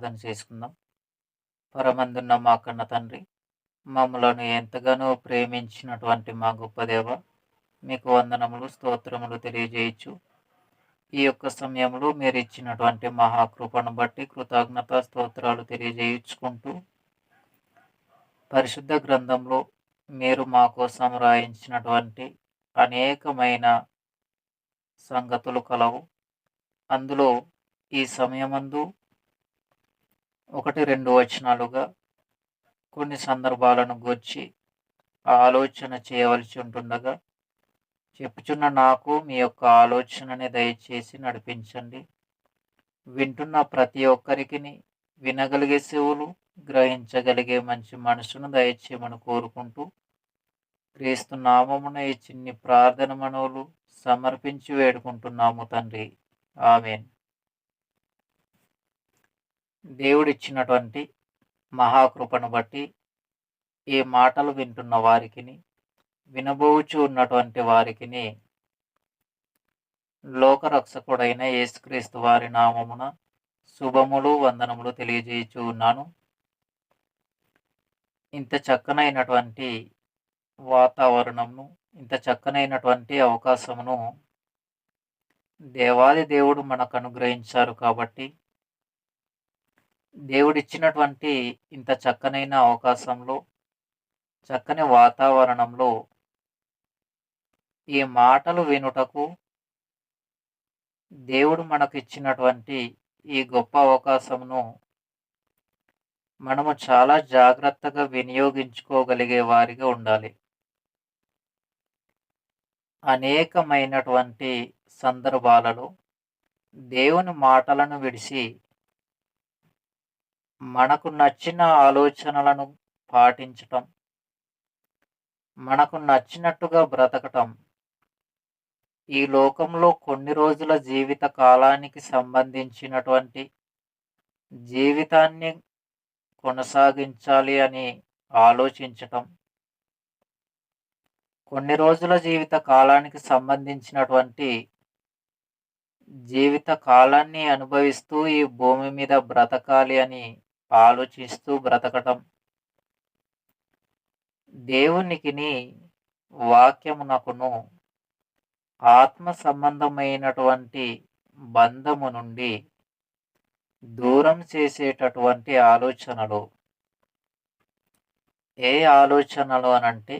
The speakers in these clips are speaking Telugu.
ప్రార్థన చేసుకుందాం. పరమందున్న మా కన్న తండ్రి, మమ్మలను ఎంతగానో ప్రేమించినటువంటి మా గొప్ప దేవ, మీకు వందనములు, స్తోత్రములు తెలియజేయచ్చు. ఈ యొక్క సమయంలో మీరు ఇచ్చినటువంటి మహాకృపను బట్టి కృతజ్ఞత స్తోత్రాలు తెలియజేయించుకుంటూ, పరిశుద్ధ గ్రంథంలో మీరు మా కోసం రాయించినటువంటి అనేకమైన సంగతులు కలవు. అందులో ఈ సమయమందు 1-2 వచనాలుగా కొన్ని సందర్భాలను గూర్చి ఆలోచన చేయవలసి ఉంటుండగా, చెప్పుచున్న నాకు మీ యొక్క ఆలోచనని దయచేసి నడిపించండి. వింటున్న ప్రతి ఒక్కరికి వినగలిగే చెవులు, గ్రహించగలిగే మంచి మనసును దయచేయమని కోరుకుంటూ, క్రీస్తు నామమున ఈ చిన్ని ప్రార్థన మనవులు సమర్పించి వేడుకుంటున్నాము తండ్రి. ఆమేన్. దేవుడిచ్చినటువంటి మహాకృపను బట్టి ఈ మాటలు వింటున్న వారికిని, వినబోచు ఉన్నటువంటి వారికిని లోకరక్షకుడైన యేసుక్రీస్తు వారి నామమున శుభములు, వందనములు తెలియజేయచూ ఉన్నాను. ఇంత చక్కనైనటువంటి వాతావరణమును, ఇంత చక్కనైనటువంటి అవకాశమును దేవాది దేవుడు మనకు అనుగ్రహించారు కాబట్టి, దేవుడిచ్చినటువంటి ఇంత చక్కనైన అవకాశంలో, చక్కని వాతావరణంలో ఈ మాటలు వినుటకు దేవుడు మనకు ఇచ్చినటువంటి ఈ గొప్ప అవకాశమును మనము చాలా జాగ్రత్తగా వినియోగించుకోగలిగే వారిగా ఉండాలి. అనేకమైనటువంటి సందర్భాలలో దేవుని మాటలను విడిచి మనకు నచ్చిన ఆలోచనలను పాటించటం, మనకు నచ్చినట్టుగా బ్రతకటం, ఈ లోకంలో కొన్ని రోజుల జీవిత కాలానికి సంబంధించినటువంటి జీవితాన్ని కొనసాగించాలి అని ఆలోచించటం, కొన్ని రోజుల జీవిత కాలానికి సంబంధించినటువంటి జీవిత కాలాన్ని అనుభవిస్తూ ఈ భూమి మీద బ్రతకాలి అని ఆలోచిస్తూ బ్రతకటం, దేవునికిని వాక్యమునకును ఆత్మ సంబంధమైనటువంటి బంధము నుండి దూరం చేసేటటువంటి ఆలోచనలు. ఏ ఆలోచనలు అనంటే,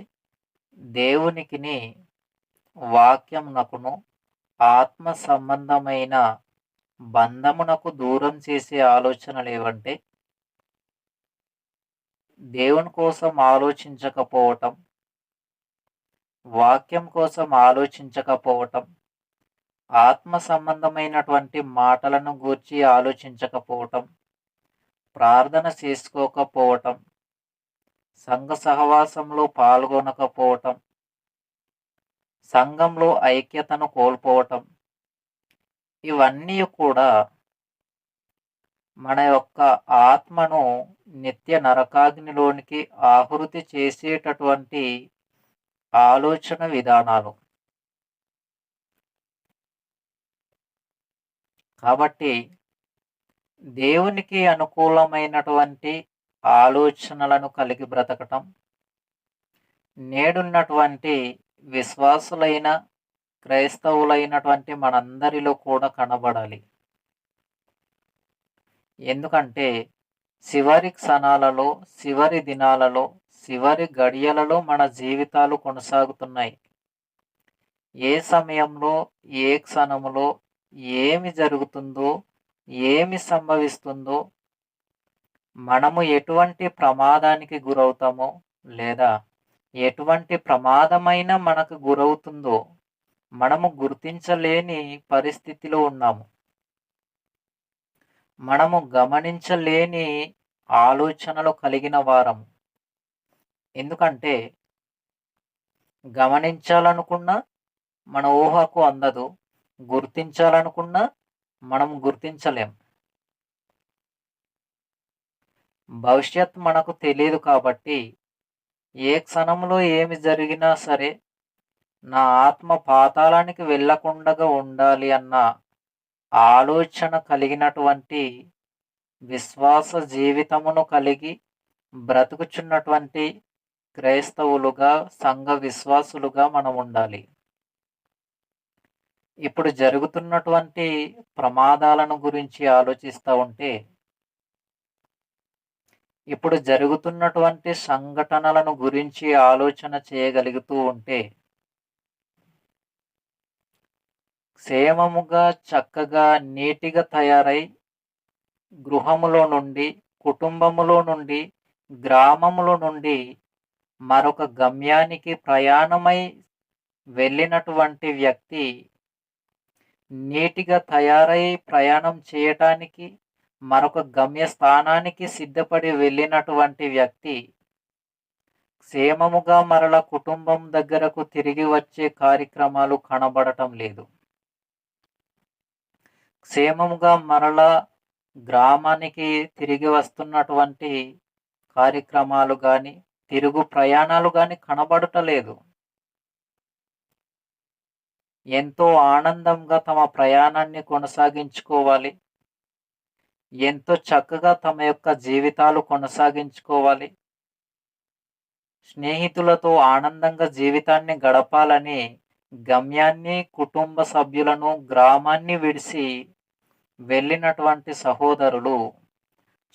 దేవునికిని వాక్యమునకును ఆత్మ సంబంధమైన బంధమునకు దూరం చేసే ఆలోచనలు ఏవంటే, దేవుని కోసం ఆలోచించకపోవటం, వాక్యం కోసం ఆలోచించకపోవటం, ఆత్మ సంబంధమైనటువంటి మాటలను గూర్చి ఆలోచించకపోవటం, ప్రార్థన చేసుకోకపోవటం, సంఘ సహవాసంలో పాల్గొనకపోవటం, సంఘంలో ఐక్యతను కోల్పోవటం, ఇవన్నీ కూడా మన యొక్క ఆత్మను నిత్య నరకాగ్నిలోనికి ఆహుతి చేసేటటువంటి ఆలోచన విధానాలు. కాబట్టి దేవునికి అనుకూలమైనటువంటి ఆలోచనలను కలిగి బ్రతకటం నేడున్నటువంటి విశ్వాసులైన క్రైస్తవులైనటువంటి మనందరిలో కూడా కనబడాలి. ఎందుకంటే చివరి క్షణాలలో, చివరి దినాలలో, చివరి గడియలలో మన జీవితాలు కొనసాగుతున్నాయి. ఏ సమయంలో, ఏ క్షణములో ఏమి జరుగుతుందో, ఏమి సంభవిస్తుందో, మనము ఎటువంటి ప్రమాదానికి గురవుతామో, లేదా ఎటువంటి ప్రమాదమైన మనకు గురవుతుందో మనము గుర్తించలేని పరిస్థితిలో ఉన్నాము. మనము గమనించలేని ఆలోచనలు కలిగిన వారము. ఎందుకంటే గమనించాలనుకున్నా మన ఊహకు అందదు, గుర్తించాలనుకున్నా మనం గుర్తించలేం. భవిష్యత్ మనకు తెలియదు కాబట్టి ఏ క్షణంలో ఏమి జరిగినా సరే నా ఆత్మ పాతాళానికి వెళ్ళకుండా ఉండాలి అన్న ఆలోచన కలిగినటువంటి విశ్వాస జీవితమును కలిగి బ్రతుకుచున్నటువంటి క్రైస్తవులుగా, సంఘ విశ్వాసులుగా మనం ఉండాలి. ఇప్పుడు జరుగుతున్నటువంటి ప్రమాదాలను గురించి ఆలోచిస్తా ఉంటే, ఇప్పుడు జరుగుతున్నటువంటి సంఘటనలను గురించి ఆలోచన చేయగలుగుతూ ఉంటే, క్షేమముగా, చక్కగా, నీటిగా తయారై గృహములో నుండి, కుటుంబములో నుండి, గ్రామములో నుండి మరొక గమ్యానికి ప్రయాణమై వెళ్ళినటువంటి వ్యక్తి నీటిగా తయారై ప్రయాణం చేయటానికి, మరొక గమ్యస్థానానికి సిద్ధపడి వెళ్ళినటువంటి వ్యక్తి క్షేమముగా మరల కుటుంబం దగ్గరకు తిరిగి వచ్చే కార్యక్రమాలు కనబడటం లేదు. క్షేమముగా మరల గ్రామానికి తిరిగి వస్తున్నటువంటి కార్యక్రమాలు గాని, తిరుగు ప్రయాణాలు గాని కనబడటలేదు. ఎంతో ఆనందంగా తమ ప్రయాణాన్ని కొనసాగించుకోవాలి. ఎంతో చక్కగా తమ యొక్క జీవితాలు కొనసాగించుకోవాలి. స్నేహితులతో ఆనందంగా జీవితాన్ని గడపాలని గమ్యాన్ని, కుటుంబ సభ్యులను, గ్రామాన్ని విడిసి వెళ్ళినటువంటి సహోదరులు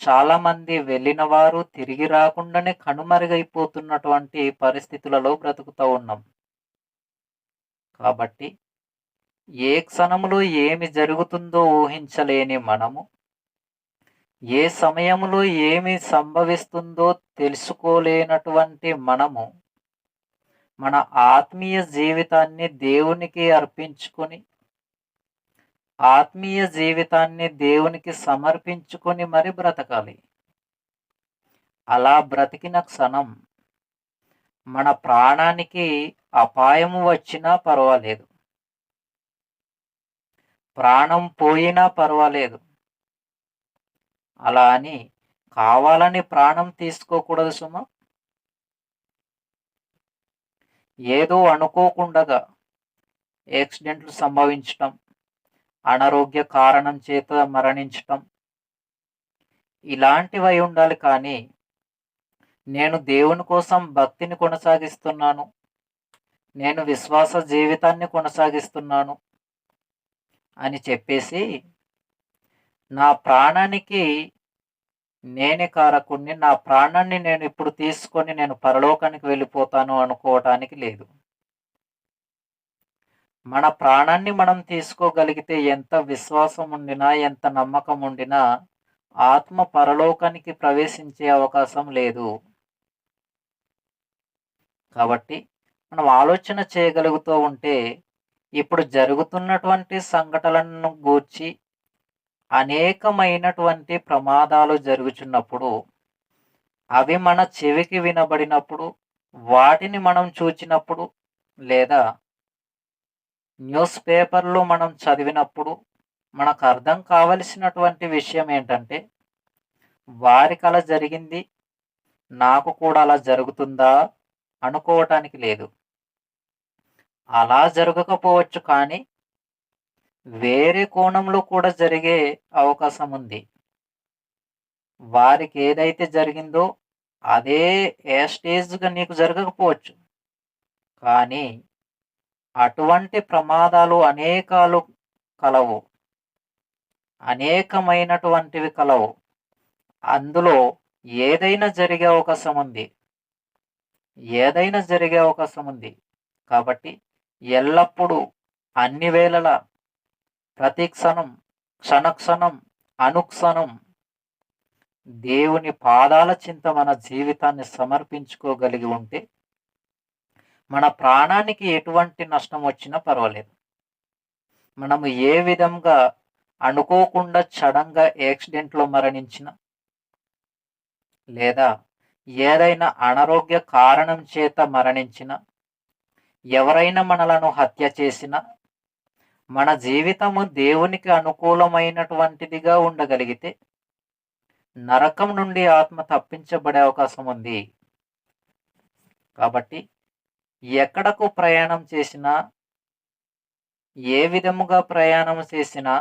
చాలామంది వెళ్ళిన వారు తిరిగి రాకుండానే కనుమరుగైపోతున్నటువంటి పరిస్థితులలో బ్రతుకుతూ ఉన్నాం. కాబట్టి ఏ క్షణములో ఏమి జరుగుతుందో ఊహించలేని మనము, ఏ సమయంలో ఏమి సంభవిస్తుందో తెలుసుకోలేనటువంటి మనము, మన ఆత్మీయ జీవితాన్ని దేవునికి అర్పించుకొని, ఆత్మీయ జీవితాన్ని దేవునికి సమర్పించుకొని మరి బ్రతకాలి. అలా బ్రతికిన క్షణం మన ప్రాణానికి అపాయము వచ్చినా పర్వాలేదు, ప్రాణం పోయినా పర్వాలేదు. అలా అని కావాలని ప్రాణం తీసుకోకూడదు సుమా. ఏదో అనుకోకుండగా యాక్సిడెంట్లు సంభవించటం, అనారోగ్య కారణం చేత మరణించటం, ఇలాంటివై ఉండాలి. కానీ నేను దేవుని కోసం భక్తిని కొనసాగిస్తున్నాను, నేను విశ్వాస జీవితాన్ని కొనసాగిస్తున్నాను అని చెప్పేసి నా ప్రాణానికి నేనే కారకుణ్ణి, నా ప్రాణాన్ని నేను ఇప్పుడు తీసుకొని నేను పరలోకానికి వెళ్ళిపోతాను అనుకోవటానికి లేదు. మన ప్రాణాన్ని మనం తీసుకోగలిగితే ఎంత విశ్వాసం ఉండినా, ఎంత నమ్మకం ఉండినా ఆత్మ పరలోకానికి ప్రవేశించే అవకాశం లేదు. కాబట్టి మనం ఆలోచన చేయగలుగుతూ ఉంటే, ఇప్పుడు జరుగుతున్నటువంటి సంఘటనలను గూర్చి అనేకమైనటువంటి ప్రమాదాలు జరుగుచున్నప్పుడు, అవి మన చెవికి వినబడినప్పుడు, వాటిని మనం చూచినప్పుడు, లేదా న్యూస్ పేపర్లో మనం చదివినప్పుడు మనకు అర్థం కావలసినటువంటి విషయం ఏంటంటే, వారికి అలా జరిగింది, నాకు కూడా అలా జరుగుతుందా అనుకోవటానికి లేదు. అలా జరగకపోవచ్చు, కానీ వేరే కోణంలో కూడా జరిగే అవకాశం ఉంది. వారికి ఏదైతే జరిగిందో అదే స్టేజ్గా నీకు జరగకపోవచ్చు, కానీ అటువంటి ప్రమాదాలు అనేకాలు కలవు, అనేకమైనటువంటివి కలవు. అందులో ఏదైనా జరిగే అవకాశం ఉంది, ఏదైనా జరిగే అవకాశం ఉంది. కాబట్టి ఎల్లప్పుడూ, అన్ని వేళలా, ప్రతి క్షణం, క్షణక్షణం, అనుక్షణం దేవుని పాదాల చింత మన జీవితాన్ని సమర్పించుకోగలిగి ఉంటే, మన ప్రాణానికి ఎటువంటి నష్టం వచ్చినా పర్వాలేదు. మనము ఏ విధంగా అనుకోకుండా సడన్గా యాక్సిడెంట్లో మరణించిన, లేదా ఏదైనా అనారోగ్య కారణం చేత మరణించిన, ఎవరైనా మనలను హత్య చేసిన, మన జీవితము దేవునికి అనుకూలమైనటువంటిదిగా ఉండగలిగితే నరకం నుండి ఆత్మ తప్పించబడే అవకాశం ఉంది. కాబట్టి ఎక్కడకు ప్రయాణం చేసినా, ఏ విధముగా ప్రయాణం చేసినా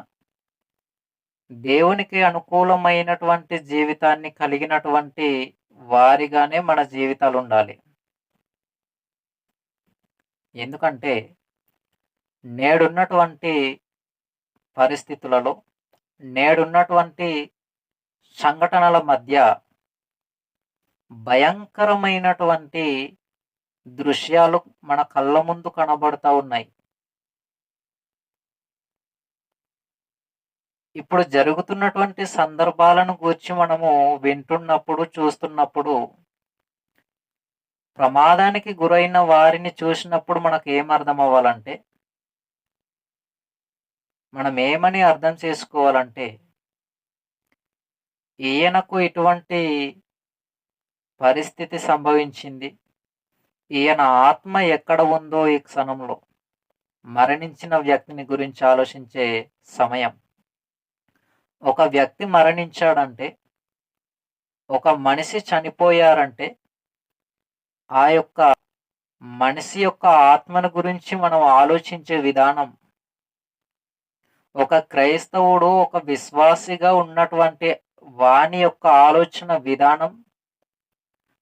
దేవునికి అనుకూలమైనటువంటి జీవితాన్ని కలిగినటువంటి వారిగానే మన జీవితాలుండాలి. ఎందుకంటే నేడున్నటువంటి పరిస్థితులలో, నేడున్నటువంటి సంఘటనల మధ్య భయంకరమైనటువంటి దృశ్యాలు మన కళ్ళ ముందు కనబడతా ఉన్నాయి. ఇప్పుడు జరుగుతున్నటువంటి సందర్భాలను గూర్చి మనము వింటున్నప్పుడు, చూస్తున్నప్పుడు, ప్రమాదానికి గురైన వారిని చూసినప్పుడు మనకేమర్థమవ్వాలంటే, మనమేమని అర్థం చేసుకోవాలంటే, ఈయనకు ఇటువంటి పరిస్థితి సంభవించింది. ఈయన ఆత్మ ఎక్కడ ఉందో ఈ క్షణంలో. మరణించిన వ్యక్తిని గురించి ఆలోచించే సమయం. ఒక వ్యక్తి మరణించాడంటే, ఒక మనిషి చనిపోయారంటే, ఆ యొక్క మనిషి యొక్క ఆత్మను గురించి మనం ఆలోచించే విధానం, ఒక క్రైస్తవుడు, ఒక విశ్వాసిగా ఉన్నటువంటి వాని యొక్క ఆలోచన విధానం,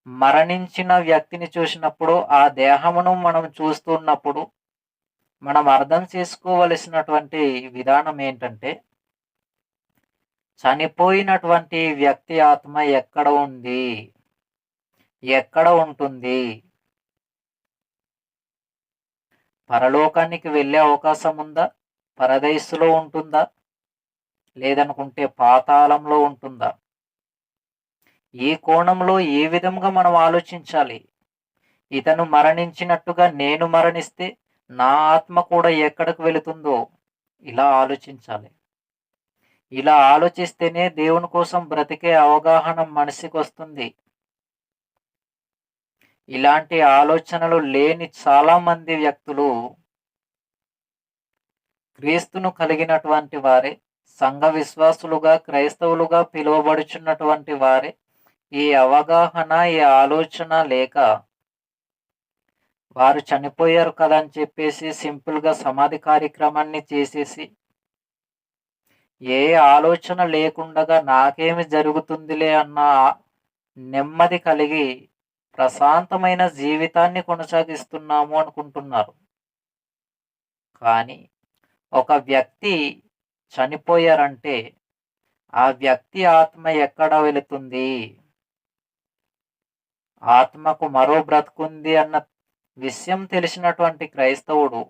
మరణించిన వ్యక్తిని చూసినప్పుడు, ఆ దేహమును మనం చూస్తున్నప్పుడు, మనం అర్థం చేసుకోవలసినటువంటి విధానం ఏంటంటే, చనిపోయినటువంటి వ్యక్తి ఆత్మ ఎక్కడ ఉంది? ఎక్కడ ఉంటుంది? పరలోకానికి వెళ్ళే అవకాశం ఉందా? పరదైస్సులో ఉంటుందా? లేదనుకుంటే పాతాళంలో ఉంటుందా? ఈ కోణంలో ఏ విధంగా మనం ఆలోచించాలి? ఇతను మరణించినట్టుగా నేను మరణిస్తే నా ఆత్మ కూడా ఎక్కడికి వెళుతుందో ఇలా ఆలోచించాలి. ఇలా ఆలోచిస్తేనే దేవుని కోసం బ్రతికే అవగాహన మనిషికొస్తుంది. ఇలాంటి ఆలోచనలు లేని చాలామంది వ్యక్తులు క్రీస్తును కలిగినటువంటి వారే, సంఘ విశ్వాసులుగా, క్రైస్తవులుగా పిలువబడుచున్నటువంటి వారే ఈ అవగాహన, ఈ ఆలోచన లేక వారు చనిపోయారు కదా అని చెప్పేసి సింపుల్‌గా సమాధి కార్యక్రమాన్ని చేసేసి, ఏ ఆలోచన లేకుండగా నాకేమి జరుగుతుందిలే అన్న నెమ్మది కలిగి ప్రశాంతమైన జీవితాన్ని కొనసాగిస్తున్నాము అనుకుంటున్నారు. కానీ ఒక వ్యక్తి చనిపోయారంటే ఆ వ్యక్తి ఆత్మ ఎక్కడ వెళుతుంది? ఆత్మకు మరో బ్రతుకుంది అన్న విషయం తెలిసినటువంటి క్రైస్తవుడు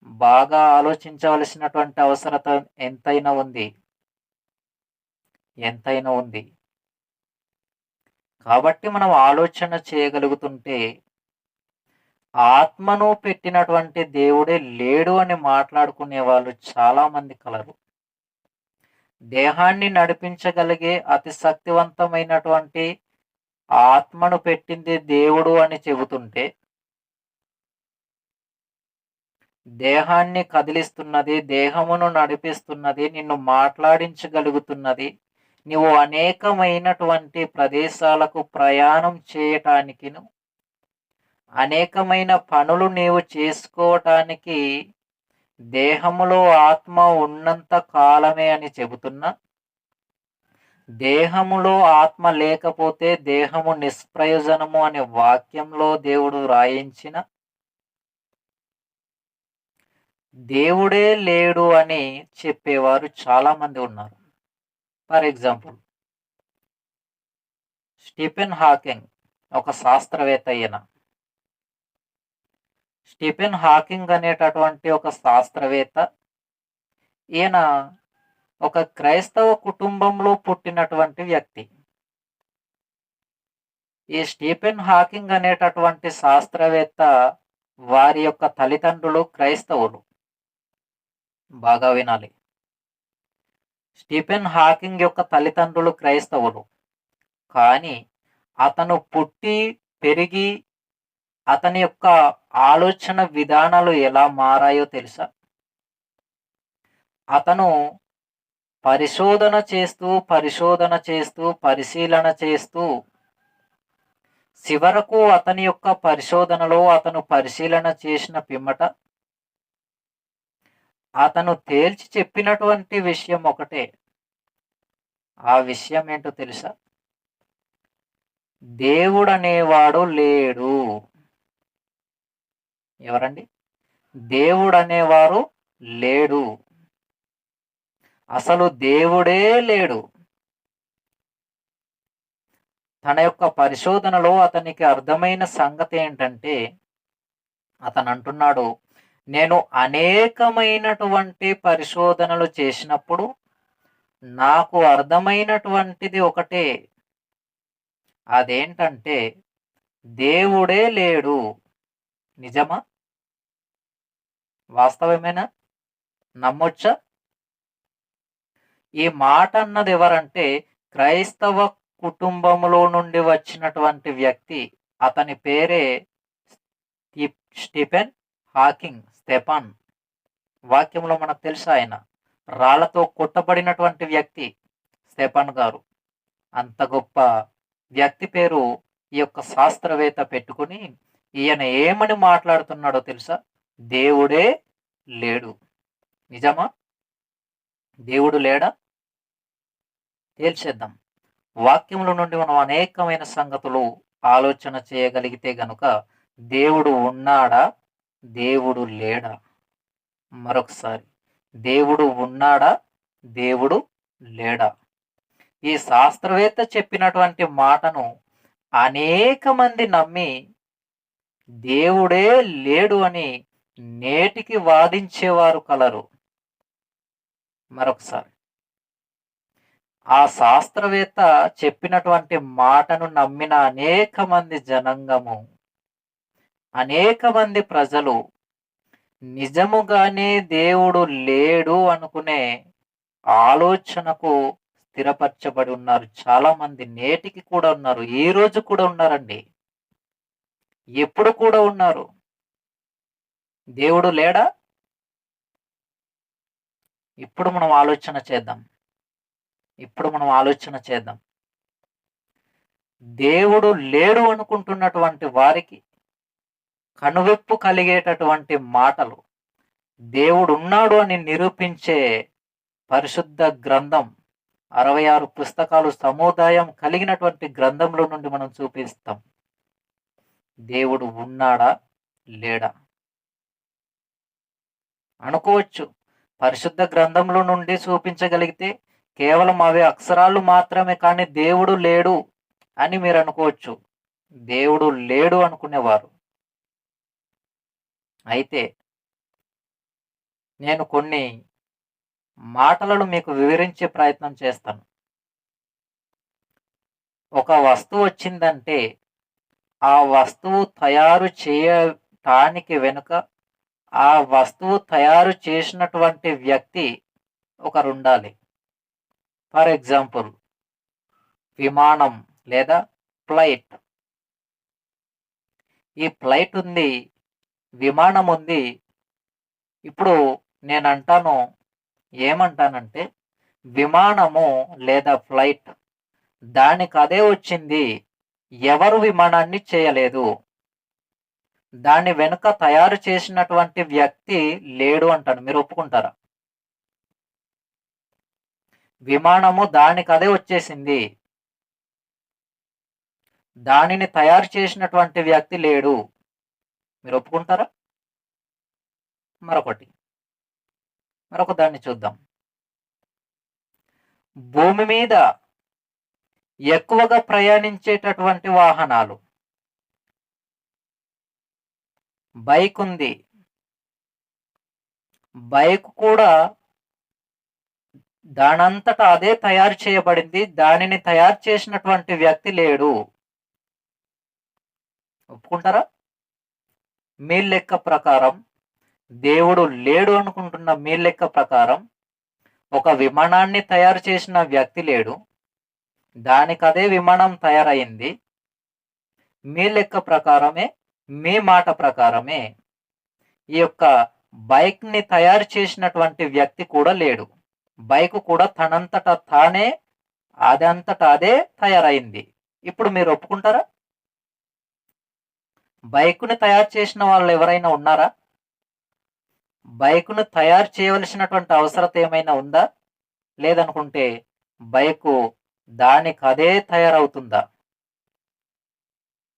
బాగా ఆలోచించవలసినటువంటి అవసరత ఎంతైనా ఉంది. ఎంతైనా ఉంది. కాబట్టి మనం ఆలోచన చేయగలుగుతుంటే, ఆత్మను పెట్టినటువంటి దేవుడే లేడు అని మాట్లాడుకునే వాళ్ళు చాలామంది కలరు. దేహాన్ని నడిపించగలిగే అతి శక్తివంతమైనటువంటి ఆత్మను పెట్టింది దేవుడు అని చెబుతుంటే, దేహాన్ని కదిలిస్తున్నది, దేహమును నడిపిస్తున్నది, నిన్ను మాట్లాడించగలుగుతున్నది, నీవు అనేకమైనటువంటి ప్రదేశాలకు ప్రయాణం చేయటానికిను, అనేకమైన పనులు నీవు చేసుకోవటానికి దేహములో ఆత్మ ఉన్నంత కాలమే అని చెబుతున్నా, దేహములో ఆత్మ లేకపోతే దేహము నిష్ప్రయోజనము అనే వాక్యంలో దేవుడు రాయించిన, దేవుడే లేడు అని చెప్పేవారు చాలామంది ఉన్నారు. ఫర్ ఎగ్జాంపుల్, స్టీఫెన్ హాకింగ్ ఒక శాస్త్రవేత్త. స్టీఫెన్ హాకింగ్ అనేటటువంటి ఒక శాస్త్రవేత్త. ఈయన ఒక క్రైస్తవ కుటుంబంలో పుట్టినటువంటి వ్యక్తి. ఈ స్టీఫెన్ హాకింగ్ అనేటటువంటి శాస్త్రవేత్త వారి యొక్క తల్లిదండ్రులు క్రైస్తవులు. బాగా వినాలి. స్టీఫెన్ హాకింగ్ యొక్క తల్లిదండ్రులు క్రైస్తవులు. కానీ అతను పుట్టి పెరిగి అతని యొక్క ఆలోచన విధానాలు ఎలా మారాయో తెలుసా? అతను పరిశోధన చేస్తూ పరిశీలన చేస్తూ చివరకు అతని యొక్క పరిశోధనలో అతను పరిశీలన చేసిన పిమ్మట అతను తేల్చి చెప్పినటువంటి విషయం ఒకటే. ఆ విషయం ఏంటో తెలుసా? దేవుడనేవాడు లేడు. ఎవరండి? దేవుడనేవారు లేడు. అసలు దేవుడే లేడు. తన యొక్క పరిశోధనలో అతనికి అర్థమైన సంగతి ఏంటంటే, అతను అంటున్నాడు, నేను అనేకమైనటువంటి పరిశోధనలు చేసినప్పుడు నాకు అర్థమైనటువంటిది ఒకటే. అదేంటంటే దేవుడే లేడు. నిజమా? వాస్తవమేనా? నమ్మొచ్చా? ఈ మాట అన్నది ఎవరంటే క్రైస్తవ కుటుంబములో నుండి వచ్చినటువంటి వ్యక్తి. అతని పేరే స్టీఫెన్ హాకింగ్. స్టెఫాన్. వాక్యంలో మనకు తెలుసు, ఆయన రాళ్లతో కొట్టబడినటువంటి వ్యక్తి స్టెఫాన్ గారు. అంత గొప్ప వ్యక్తి పేరు ఈ యొక్క శాస్త్రవేత్త పెట్టుకుని ఈయన ఏమని మాట్లాడుతున్నాడో తెలుసా? దేవుడే లేడు. నిజమా? దేవుడు లేడా? తేల్చేద్దాం. వాక్యముల నుండి మనం అనేకమైన సంగతులు ఆలోచన చేయగలిగితే గనుక దేవుడు ఉన్నాడా? దేవుడు లేడా? మరొకసారి, దేవుడు ఉన్నాడా? దేవుడు లేడా? ఈ శాస్త్రవేత్త చెప్పినటువంటి మాటను అనేక మంది నమ్మి దేవుడే లేడు అని నేటికి వాదించేవారు కలరు. మరొకసారి, ఆ శాస్త్రవేత్త చెప్పినటువంటి మాటను నమ్మిన అనేక మంది జనాంగము, అనేక మంది ప్రజలు నిజముగానే దేవుడు లేడు అనుకునే ఆలోచనకు స్థిరపరచబడి ఉన్నారు. చాలా మంది నేటికి కూడా ఉన్నారు. ఈ రోజు కూడా ఉన్నారండి. ఎప్పుడు కూడా ఉన్నారు. దేవుడు లేడా? ఇప్పుడు మనం ఆలోచన చేద్దాం. దేవుడు లేడు అనుకుంటున్నటువంటి వారికి కనువిప్పు కలిగేటటువంటి మాటలు, దేవుడు ఉన్నాడు అని నిరూపించే పరిశుద్ధ గ్రంథం, 66 పుస్తకాలు సముదాయం కలిగినటువంటి గ్రంథంలో నుండి మనం చూపిస్తాం. దేవుడు ఉన్నాడా లేడా? అనుకోవచ్చు, పరిశుద్ధ గ్రంథంలో నుండి చూపించగలిగితే కేవలం అవి అక్షరాలు మాత్రమే, కానీ దేవుడు లేడు అని మీరు అనుకోవచ్చు. దేవుడు లేడు అనుకునేవారు. అయితే నేను కొన్ని మాటలను మీకు వివరించే ప్రయత్నం చేస్తాను. ఒక వస్తువు వచ్చిందంటే ఆ వస్తువు తయారు చేయటానికి వెనుక ఆ వస్తువు తయారు చేసినటువంటి వ్యక్తి ఒకరుండాలి. ఫర్ ఎగ్జాంపుల్, విమానం లేదా ఫ్లైట్. ఈ ఫ్లైట్ ఉంది, విమానం ఉంది. ఇప్పుడు నేను అంటాను, ఏమంటానంటే విమానము లేదా ఫ్లైట్ దానికి అదే వచ్చింది, ఎవరు విమానాన్ని చేయలేదు, దాని వెనుక తయారు చేసినటువంటి వ్యక్తి లేడు అంటాను. మీరు ఒప్పుకుంటారా? విమానము దానికి అదే వచ్చేసింది, దానిని తయారు చేసినటువంటి వ్యక్తి లేడు. మీరు ఒప్పుకుంటారా? మరొక దాన్ని చూద్దాం. భూమి మీద ఎక్కువగా ప్రయాణించేటటువంటి వాహనాలు. బైక్ ఉంది. బైక్ కూడా దానంతటా అదే తయారు చేయబడింది, దానిని తయారు చేసినటువంటి వ్యక్తి లేడు. ఒప్పుకుంటారా? మీ లెక్క ప్రకారం, దేవుడు లేడు అనుకుంటున్న మీ లెక్క ప్రకారం, ఒక విమానాన్ని తయారు చేసిన వ్యక్తి లేడు, దానికి అదే విమానం తయారైంది. మీ లెక్క ప్రకారమే, మీ మాట ప్రకారమే ఈ యొక్క బైక్ని తయారు చేసినటువంటి వ్యక్తి కూడా లేడు. బైక్ కూడా తనంతటా తానే అదంతటా అదే తయారైంది. ఇప్పుడు మీరు ఒప్పుకుంటారా? బైకుని తయారు చేసిన వాళ్ళు ఎవరైనా ఉన్నారా? బైకును తయారు చేయవలసినటువంటి అవసరత ఏమైనా ఉందా? లేదనుకుంటే బైకు దానికదే తయారవుతుందా?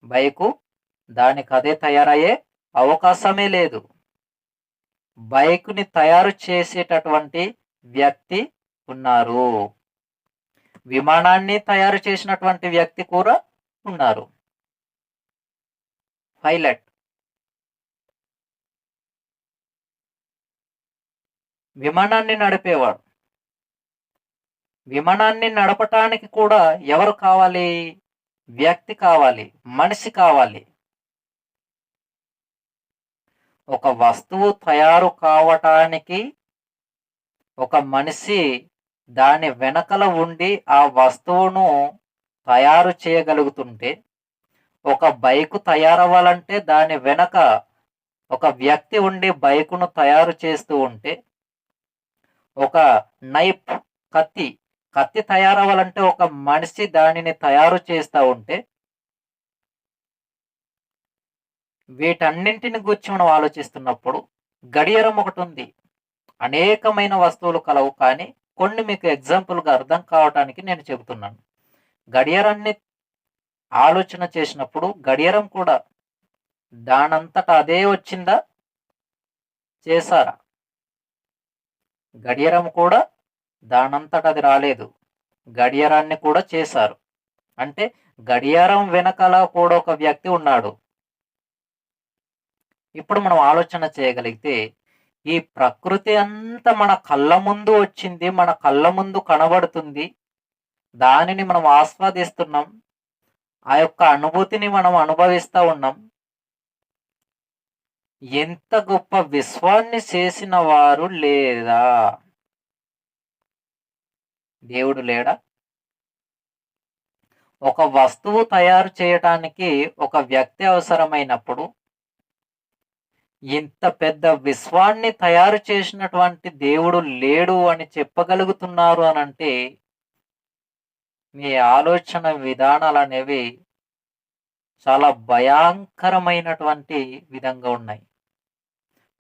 బైకు దానికదే తయారయ్యే అవకాశమే లేదు. బైకుని తయారు చేసేటటువంటి వ్యక్తి ఉన్నారు. విమానాన్ని తయారు చేసినటువంటి వ్యక్తి కూడా ఉన్నారు. పైలట్. విమానాన్ని నడిపేవాడు. విమానాన్ని నడపటానికి కూడా ఎవరు కావాలి? వ్యక్తి కావాలి, మనిషి కావాలి. ఒక వస్తువు తయారు కావటానికి ఒక మనిషి దాని వెనకల ఉండి ఆ వస్తువును తయారు చేయగలుగుతుంటే, ఒక బైకు తయారవ్వాలంటే దాని వెనక ఒక వ్యక్తి ఉండి బైకును తయారు చేస్తూ ఉంటే, ఒక నైఫ్ కత్తి తయారవ్వాలంటే ఒక మనిషి దానిని తయారు చేస్తూ ఉంటే, వీటన్నింటిని గురించి మనం ఆలోచిస్తున్నప్పుడు గడియారం ఒకటి ఉంది. అనేకమైన వస్తువులు కలవు, కానీ కొన్ని మీకు ఎగ్జాంపుల్గా అర్థం కావటానికి నేను చెబుతున్నాను. గడియారాన్ని ఆలోచన చేసినప్పుడు గడియారం కూడా దానంతటా అదే వచ్చిందా? చేశారా? గడియారం కూడా దానంతట అది రాలేదు. గడియారాన్ని కూడా చేశారు. అంటే గడియారం వెనకాల కూడా ఒక వ్యక్తి ఉన్నాడు. ఇప్పుడు మనం ఆలోచన చేయగలిగితే ఈ ప్రకృతి అంతా మన కళ్ళ ముందు వచ్చింది, మన కళ్ళ ముందు కనబడుతుంది. దానిని మనం ఆస్వాదిస్తున్నాం. ఆ యొక్క అనుభూతిని మనం అనుభవిస్తూ ఉన్నాం. ఎంత గొప్ప విశ్వాన్ని చేసిన వారు లేదా? దేవుడు లేడా? ఒక వస్తువు తయారు చేయటానికి ఒక వ్యక్తి అవసరమైనప్పుడు, ఇంత పెద్ద విశ్వాన్ని తయారు చేసినటువంటి దేవుడు లేడు అని చెప్పగలుగుతున్నారు అనంటే, మీ ఆలోచన విధానాలు అనేవి చాలా భయంకరమైనటువంటి విధంగా ఉన్నాయి.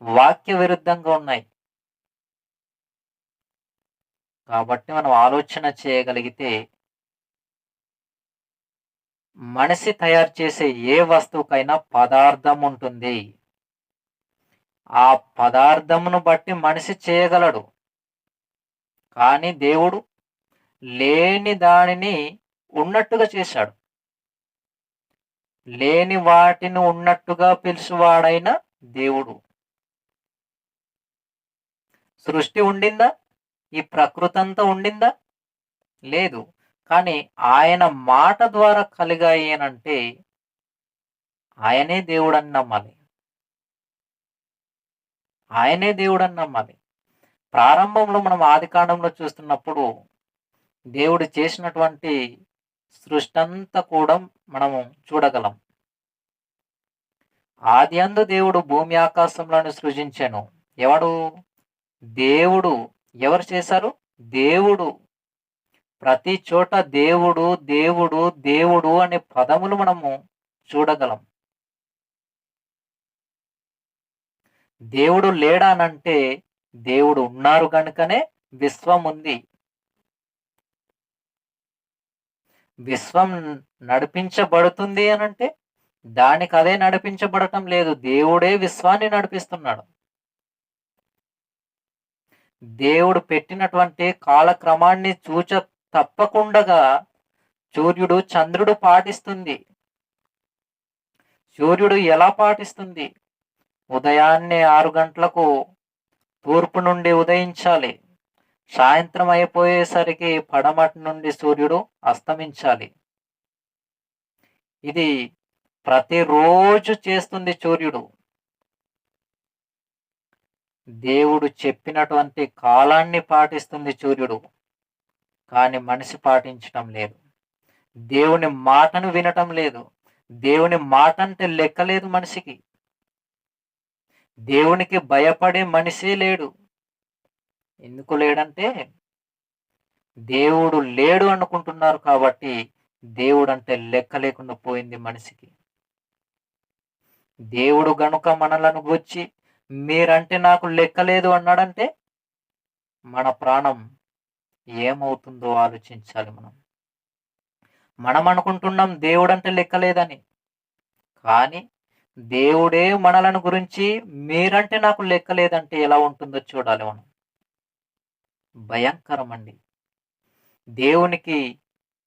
వాక్య విరుద్ధంగా ఉన్నాయి. కాబట్టి మనం ఆలోచన చేయగలిగితే, మనిషి తయారు చేసే ఏ వస్తువుకైనా పదార్థం ఉంటుంది. ఆ పదార్థమును బట్టి మనిషి చేయగలడు. కానీ దేవుడు లేని దానిని ఉన్నట్టుగా చేశాడు. లేని వాటిని ఉన్నట్టుగా పిలుచువాడైన దేవుడు. సృష్టి ఉండిందా? ఈ ప్రకృతి అంతా ఉండిందా? లేదు. కానీ ఆయన మాట ద్వారా కలిగాయి అనంటే ఆయనే దేవుడని నమ్మాలి. ఆయనే దేవుడని నమ్మాలి. ప్రారంభంలో మనం ఆదికాండంలో చూస్తున్నప్పుడు దేవుడు చేసినటువంటి సృష్టి అంతా కూడా మనము చూడగలం. ఆదియందు దేవుడు భూమి ఆకాశములను సృజించెను. ఎవడు? దేవుడు. ఎవరు చేశారు? దేవుడు. ప్రతి చోట దేవుడు దేవుడు దేవుడు అనే పదములు మనము చూడగలం. దేవుడు లేడానంటే దేవుడు ఉన్నారు కనుకనే విశ్వం ఉంది. విశ్వం నడిపించబడుతుంది అనంటే దానికి అదే నడిపించబడటం లేదు. దేవుడే విశ్వాన్ని నడిపిస్తున్నాడు. దేవుడు పెట్టినటువంటి కాలక్రమాన్ని తప్పకుండా సూర్యుడు చంద్రుడు పాటిస్తుంది. సూర్యుడు ఎలా పాటిస్తుంది? ఉదయాన్నే 6 గంటలకు తూర్పు నుండి ఉదయించాలి. సాయంత్రం అయిపోయేసరికి పడమటి నుండి సూర్యుడు అస్తమించాలి. ఇది ప్రతిరోజు చేస్తుంది సూర్యుడు. దేవుడు చెప్పినటువంటి కాలాన్ని పాటిస్తుంది సూర్యుడు. కానీ మనిషి పాటించటం లేదు. దేవుని మాటను వినటం లేదు. దేవుని మాట అంటే లెక్కలేదు మనిషికి. దేవునికి భయపడే మనిషే లేడు. ఎందుకు లేడంటే దేవుడు లేడు అనుకుంటున్నారు కాబట్టి దేవుడు అంటే లెక్క లేకుండా పోయింది మనిషికి. దేవుడు గనుక మనలను గూర్చి మీరంటే నాకు లెక్కలేదు అన్నాడంటే మన ప్రాణం ఏమవుతుందో ఆలోచించాలి మనం. మనం అనుకుంటున్నాం దేవుడంటే లెక్కలేదని. కానీ దేవుడే మనలను గురించి మీరంటే నాకు లెక్కలేదంటే ఎలా ఉంటుందో చూడాలి మనం. భయంకరమండి. దేవునికి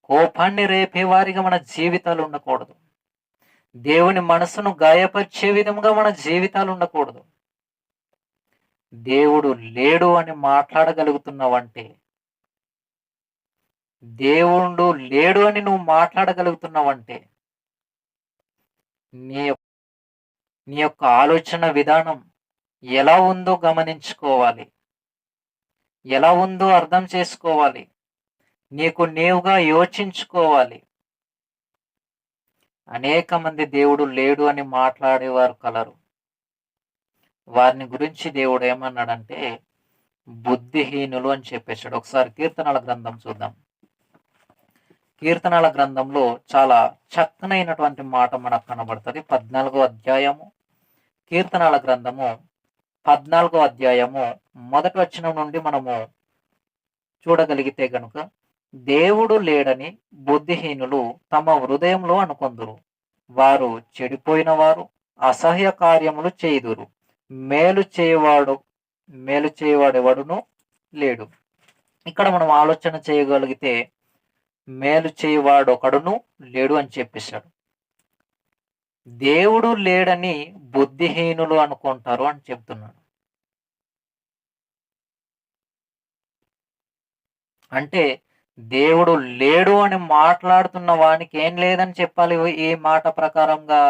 కోపాన్ని రేపేవారిగా మన జీవితాలు ఉండకూడదు. దేవుని మనసును గాయపరిచే విధంగా మన జీవితాలు ఉండకూడదు. దేవుడు లేడు అని మాట్లాడగలుగుతున్నావంటే, దేవుడు లేడు అని నువ్వు మాట్లాడగలుగుతున్నావంటే, నీ నీ యొక్క ఆలోచన విధానం ఎలా ఉందో గమనించుకోవాలి. ఎలా ఉందో అర్థం చేసుకోవాలి. నీకు నీవుగా యోచించుకోవాలి. అనేక మంది దేవుడు లేడు అని మాట్లాడేవారు కలరు. వారిని గురించి దేవుడు ఏమన్నాడంటే బుద్ధిహీనులు అని చెప్పేశాడు. ఒకసారి కీర్తనల గ్రంథం చూద్దాం. కీర్తనల గ్రంథంలో చాలా చక్కనైనటువంటి మాట మనకు కనబడుతుంది. 14వ అధ్యాయము, కీర్తనల గ్రంథము 14వ అధ్యాయము మొదటి వచనం నుండి మనము చూడగలిగితే గనుక, దేవుడు లేడని బుద్ధిహీనులు తమ హృదయంలో అనుకొందురు. వారు చెడిపోయిన వారు అసహ్య కార్యములు చేయుదురు. మేలు చేయవాడెవడును లేడు. ఇక్కడ మనం ఆలోచన చేయగలిగితే మేలు చేయవాడు ఒకడును లేడు అని చెప్పేశాడు. దేవుడు లేడని బుద్ధిహీనులు అనుకుంటారు అని చెప్తున్నాడు. అంటే దేవుడు లేడు అని మాట్లాడుతున్న వానికి ఏం లేదని చెప్పాలి? ఈ మాట ప్రకారంగా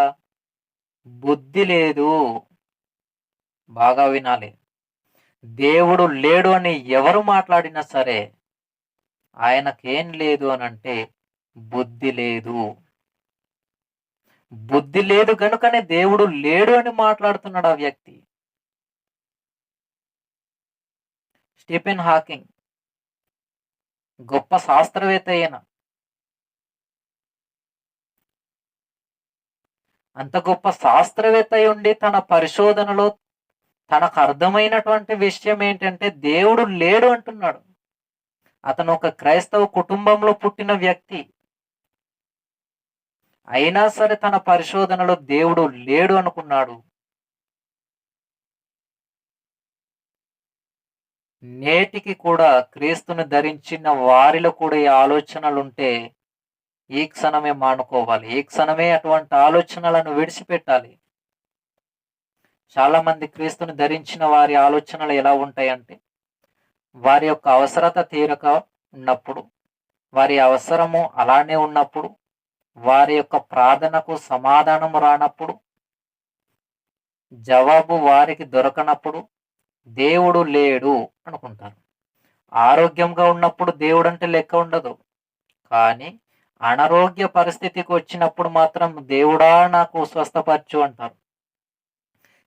బుద్ధి లేదు. బాగా వినాలి. దేవుడు లేడు అని ఎవరు మాట్లాడినా సరే ఆయనకేం లేదు అని అంటే బుద్ధి లేదు. బుద్ధి లేదు కనుకనే దేవుడు లేడు అని మాట్లాడుతున్నాడు ఆ వ్యక్తి. స్టీఫెన్ హాకింగ్ గొప్ప శాస్త్రవేత్త అయిన, అంత గొప్ప శాస్త్రవేత్త అయి ఉండి తన పరిశోధనలో తనకు అర్థమైనటువంటి విషయం ఏంటంటే దేవుడు లేడు అంటున్నాడు. అతను ఒక క్రైస్తవ కుటుంబంలో పుట్టిన వ్యక్తి అయినా సరే తన పరిశోధనలో దేవుడు లేడు అనుకున్నాడు. నేటికి కూడా క్రీస్తుని ధరించిన వారిలో కూడా ఈ ఆలోచనలుంటే ఈ క్షణమే మానుకోవాలి. ఈ క్షణమే అటువంటి ఆలోచనలను విడిచిపెట్టాలి. చాలా మంది క్రీస్తుని ధరించిన వారి ఆలోచనలు ఎలా ఉంటాయంటే, వారి యొక్క అవసరత తీరక ఉన్నప్పుడు, వారి అవసరము అలానే ఉన్నప్పుడు, వారి యొక్క ప్రార్థనకు సమాధానము రానప్పుడు, జవాబు వారికి దొరకనప్పుడు దేవుడు లేడు అనుకుంటారు. ఆరోగ్యంగా ఉన్నప్పుడు దేవుడు అంటే లెక్క ఉండదు. కానీ అనారోగ్య పరిస్థితికి వచ్చినప్పుడు మాత్రం దేవుడా నాకు స్వస్థపరచు అంటారు.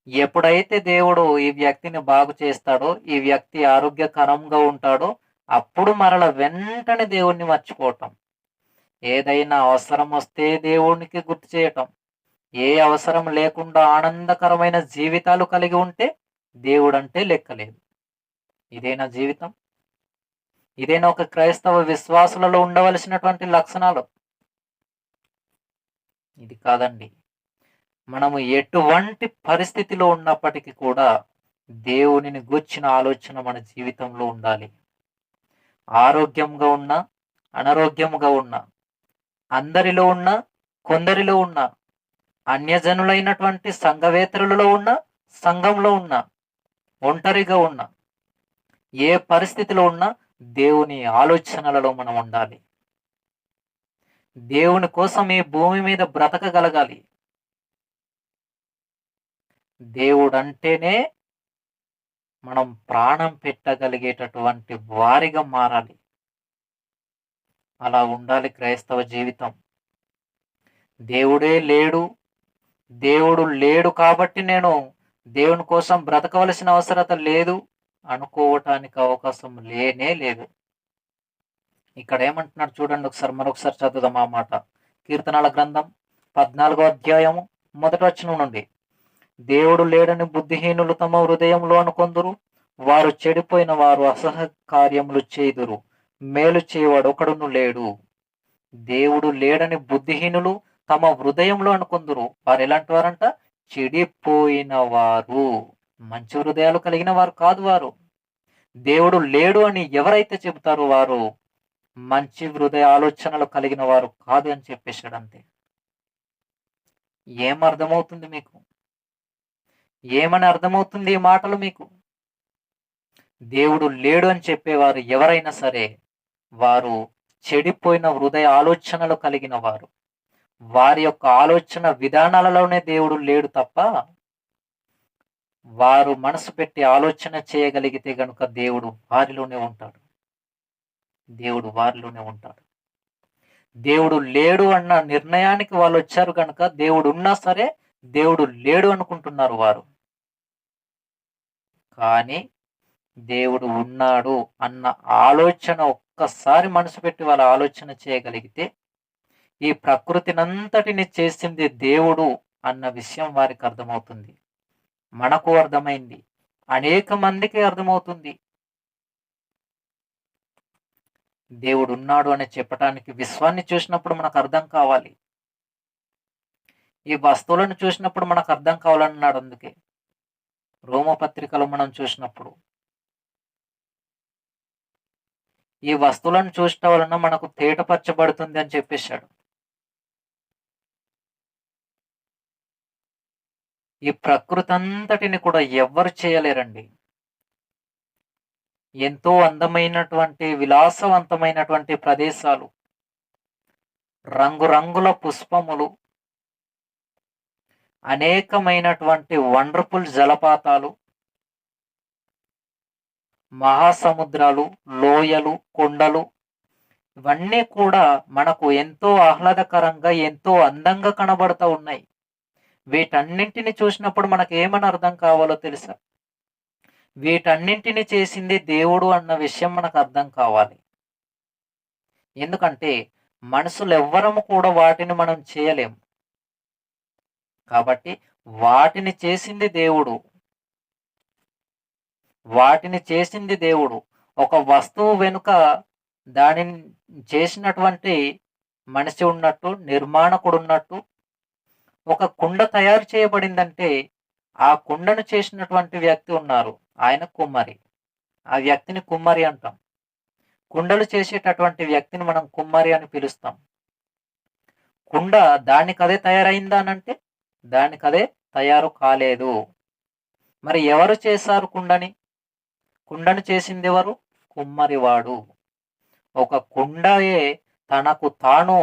ఎప్పుడైతే దేవుడు ఈ వ్యక్తిని బాగు చేస్తాడో, ఈ వ్యక్తి ఆరోగ్యకరంగా ఉంటాడో, అప్పుడు మరల వెంటనే దేవుణ్ణి మర్చిపోవటం. ఏదైనా అవసరం వస్తే దేవునికి గుర్తు చేయటం. ఏ అవసరం లేకుండా ఆనందకరమైన జీవితాలు కలిగి ఉంటే దేవుడంటే లెక్కలేదు. ఇదేనా జీవితం? ఇదేనా ఒక క్రైస్తవ విశ్వాసులలో ఉండవలసినటువంటి లక్షణాలు? ఇది కాదండి. మనము ఎటువంటి పరిస్థితిలో ఉన్నప్పటికీ కూడా దేవునిని గూర్చిన ఆలోచన మన జీవితంలో ఉండాలి. ఆరోగ్యంగా ఉన్నా, అనారోగ్యంగా ఉన్నా, అందరిలో ఉన్నా, కొందరిలో ఉన్నా, అన్యజనులైనటువంటి సంఘవేతరులలో ఉన్నా, సంఘంలో ఉన్నా, ఒంటరిగా ఉన్నా, ఏ పరిస్థితిలో ఉన్నా దేవుని ఆలోచనలలో మనం ఉండాలి. దేవుని కోసం ఈ భూమి మీద బ్రతకగలగాలి. దేవుడంటేనే మనం ప్రాణం పెట్టగలిగేటటువంటి వారిగా మారాలి. అలా ఉండాలి క్రైస్తవ జీవితం. దేవుడే లేడు, దేవుడు లేడు కాబట్టి నేను దేవుని కోసం బ్రతకవలసిన అవసరత లేదు అనుకోవటానికి అవకాశం లేనే లేదు. ఇక్కడ ఏమంటున్నాడు చూడండి, మరొకసారి చదువుదాం ఆ మాట. కీర్తనల గ్రంథం 14వ అధ్యాయము మొదటి వచనం నుండి, దేవుడు లేడని బుద్ధిహీనులు తమ హృదయంలో అనుకొందురు. వారు చెడిపోయిన వారు అసహ్య కార్యములు చేయుదురు. మేలు చేయవాడు ఒకడును లేడు. దేవుడు లేడని బుద్ధిహీనులు తమ హృదయంలో అనుకుందురు. వారు ఎలాంటి వారంట? చెడిపోయిన వారు. మంచి హృదయాలు కలిగిన వారు కాదు వారు. దేవుడు లేడు అని ఎవరైతే చెబుతారో వారు మంచి హృదయ ఆలోచనలు కలిగిన వారు కాదు అని చెప్పేశాడు అంతే. ఏం అర్థమవుతుంది మీకు? ఏమని అర్థమవుతుంది ఈ మాటలు మీకు? దేవుడు లేడు అని చెప్పేవారు ఎవరైనా సరే వారు చెడిపోయిన హృదయ ఆలోచనలు కలిగిన వారు. వారి యొక్క ఆలోచన విధానాలలోనే దేవుడు లేడు తప్ప, వారు మనసు పెట్టి ఆలోచన చేయగలిగితే గనుక దేవుడు వారిలోనే ఉంటాడు. దేవుడు వారిలోనే ఉంటాడు. దేవుడు లేడు అన్న నిర్ణయానికి వాళ్ళు వచ్చారు కనుక దేవుడు ఉన్నా సరే దేవుడు లేడు అనుకుంటున్నారు వారు. కానీ దేవుడు ఉన్నాడు అన్న ఆలోచన ఒక్కసారి మనసు పెట్టి వాళ్ళ ఆలోచన చేయగలిగితే, ఈ ప్రకృతినంతటిని చేసింది దేవుడు అన్న విషయం వారికి అర్థమవుతుంది. మనకు అర్థమైంది, అనేక మందికి అర్థమవుతుంది. దేవుడు ఉన్నాడు అని చెప్పటానికి విశ్వాన్ని చూసినప్పుడు మనకు అర్థం కావాలి. ఈ వస్తువులను చూసినప్పుడు మనకు అర్థం కావాలన్నాడు. అందుకే రోమపత్రికలో మనం చూసినప్పుడు ఈ వస్తువులను చూడటం వలన మనకు తేటపరచబడుతుంది అని చెప్పేశాడు. ఈ ప్రకృతి అంతటిని కూడా ఎవ్వరు చేయలేరండి. ఎంతో అందమైనటువంటి విలాసవంతమైనటువంటి ప్రదేశాలు, రంగురంగుల పుష్పములు, అనేకమైనటువంటి వండర్ఫుల్ జలపాతాలు, మహాసముద్రాలు, లోయలు, కొండలు, ఇవన్నీ కూడా మనకు ఎంతో ఆహ్లాదకరంగా ఎంతో అందంగా కనబడుతూ ఉన్నాయి. వీటన్నింటిని చూసినప్పుడు మనకు ఏమని అర్థం కావాలో తెలుసా? వీటన్నింటిని చేసింది దేవుడు అన్న విషయం మనకు అర్థం కావాలి. ఎందుకంటే మనుషులు ఎవ్వరము కూడా వాటిని మనం చేయలేము. కాబట్టి వాటిని చేసింది దేవుడు. వాటిని చేసింది దేవుడు. ఒక వస్తువు వెనుక దానిని చేసినటువంటి మనిషి ఉన్నట్టు, నిర్మాణకుడు ఉన్నట్టు, ఒక కుండ తయారు చేయబడిందంటే ఆ కుండను చేసినటువంటి వ్యక్తి ఉన్నారు, ఆయన కుమ్మరి. ఆ వ్యక్తిని కుమ్మరి అంటాం. కుండలు చేసేటటువంటి వ్యక్తిని మనం కుమ్మరి అని పిలుస్తాం. కుండ దానికదే తయారైందా అనంటే దానికదే తయారు కాలేదు. మరి ఎవరు చేశారు కుండని? కుండను చేసింది ఎవరు? కుమ్మరివాడు. ఒక కుండయే తనకు తాను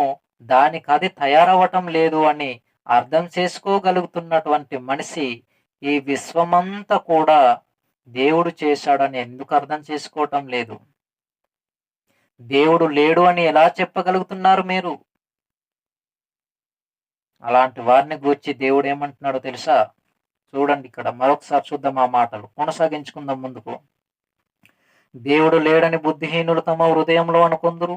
దానికది తయారవటం లేదు అని అర్థం చేసుకోగలుగుతున్నటువంటి మనిషి ఈ విశ్వమంతా కూడా దేవుడు చేశాడని ఎందుకు అర్థం చేసుకోవటం లేదు? దేవుడు లేడు అని ఎలా చెప్పగలుగుతున్నారు మీరు? అలాంటి వారిని గూర్చి దేవుడు ఏమంటున్నాడో తెలుసా? చూడండి, ఇక్కడ మరొకసారి చూద్దాం ఆ మాటలు, కొనసాగించుకుందాం ముందుకు. దేవుడు లేడని బుద్ధిహీనులు తమ హృదయంలో అనుకొందురు.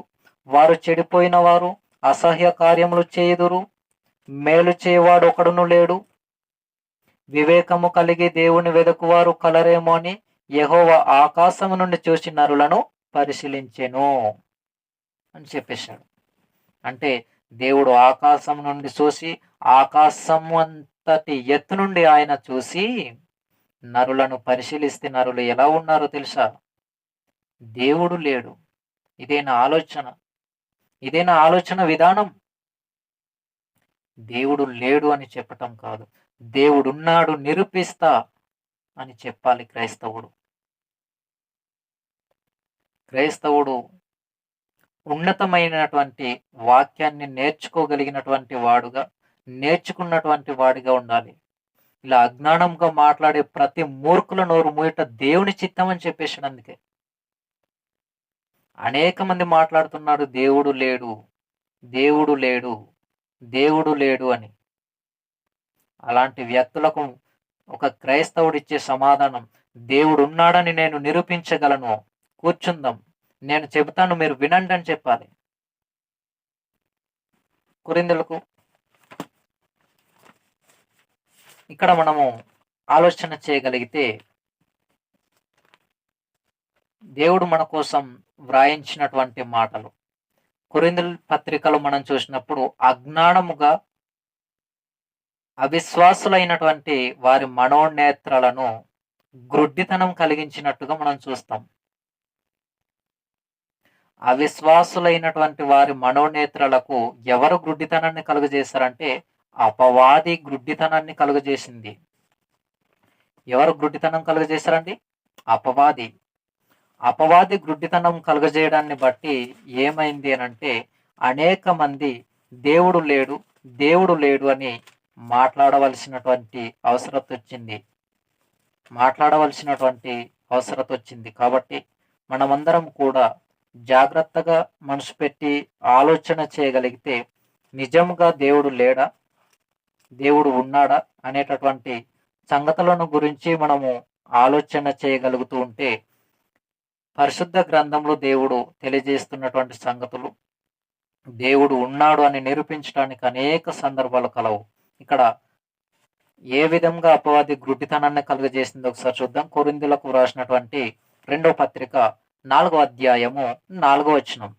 వారు చెడిపోయిన వారు, అసహ్య కార్యములు చేయుదురు. మేలు చేయవాడు ఒకడును లేడు. వివేకము కలిగి దేవుని వెదకువారు కలరేమో అని యెహోవా ఆకాశము నుండి చూసి నరులను పరిశీలించెను అని చెప్పేశాడు. అంటే దేవుడు ఆకాశం నుండి చూసి, ఆకాశం అంతటి ఎత్తు నుండి ఆయన చూసి నరులను పరిశీలిస్తే నరులు ఎలా ఉన్నారో తెలుసా? దేవుడు లేడు. ఇదేనా ఆలోచన? ఇదేనా ఆలోచన విధానం? దేవుడు లేడు అని చెప్పటం కాదు, దేవుడున్నాడు నిరూపిస్తా అని చెప్పాలి క్రైస్తవుడు. క్రైస్తవుడు ఉన్నతమైనటువంటి వాక్యాన్ని నేర్చుకోగలిగినటువంటి వాడుగా, నేర్చుకున్నటువంటి వాడిగా ఉండాలి. ఇలా అజ్ఞానంగా మాట్లాడే ప్రతి మూర్ఖుల నోరు మూయట దేవుని చిత్తం అని చెప్పేసాడు. అందుకే అనేక మంది మాట్లాడుతున్నాడు దేవుడు లేడు, దేవుడు లేడు, దేవుడు లేడు అని. అలాంటి వ్యక్తులకు ఒక క్రైస్తవుడు ఇచ్చే సమాధానం, దేవుడు ఉన్నాడని నేను నిరూపించగలను, కూర్చుందాం, నేను చెబుతాను, మీరు వినండి అని చెప్పాలి. కొరింథీయులకు ఇక్కడ మనము ఆలోచన చేయగలిగితే, దేవుడు మన కోసం వ్రాయించినటువంటి మాటలు, కొరింథీయుల పత్రికలో మనం చూసినప్పుడు అజ్ఞానముగా అవిశ్వాసులైనటువంటి వారి మనోనేత్రాలను గ్రుడ్డితనం కలిగించినట్టుగా మనం చూస్తాం. అవిశ్వాసులైనటువంటి వారి మనోనేత్రాలకు ఎవరు గ్రుడ్డితనాన్ని కలుగజేశారంటే అపవాది గ్రుడ్డితనాన్ని కలుగజేసింది. ఎవరు గ్రుడ్డితనం కలుగజేశారండి? అపవాది. అపవాది గ్రుడ్డితనం కలుగజేయడాన్ని బట్టి ఏమైంది అనంటే అనేక మంది దేవుడు లేడు, దేవుడు లేడు అని మాట్లాడవలసినటువంటి అవసరత వచ్చింది. కాబట్టి మనమందరం కూడా జాగ్రత్తగా మనసు పెట్టి ఆలోచన చేయగలిగితే నిజంగా దేవుడు లేడా, దేవుడు ఉన్నాడా అనేటటువంటి సంగతులను గురించి మనము ఆలోచన చేయగలుగుతూ ఉంటే పరిశుద్ధ గ్రంథంలో దేవుడు తెలియజేస్తున్నటువంటి సంగతులు దేవుడు ఉన్నాడు అని నిరూపించడానికి అనేక సందర్భాలు కలవు. ఇక్కడ ఏ విధంగా అపవాది గ్రుడ్డితనాన్ని కలుగజేసిందో ఒకసారి చూద్దాం. కొరింథీయులకు రాసినటువంటి 2వ పత్రిక 4వ అధ్యాయము 4వ వచనం.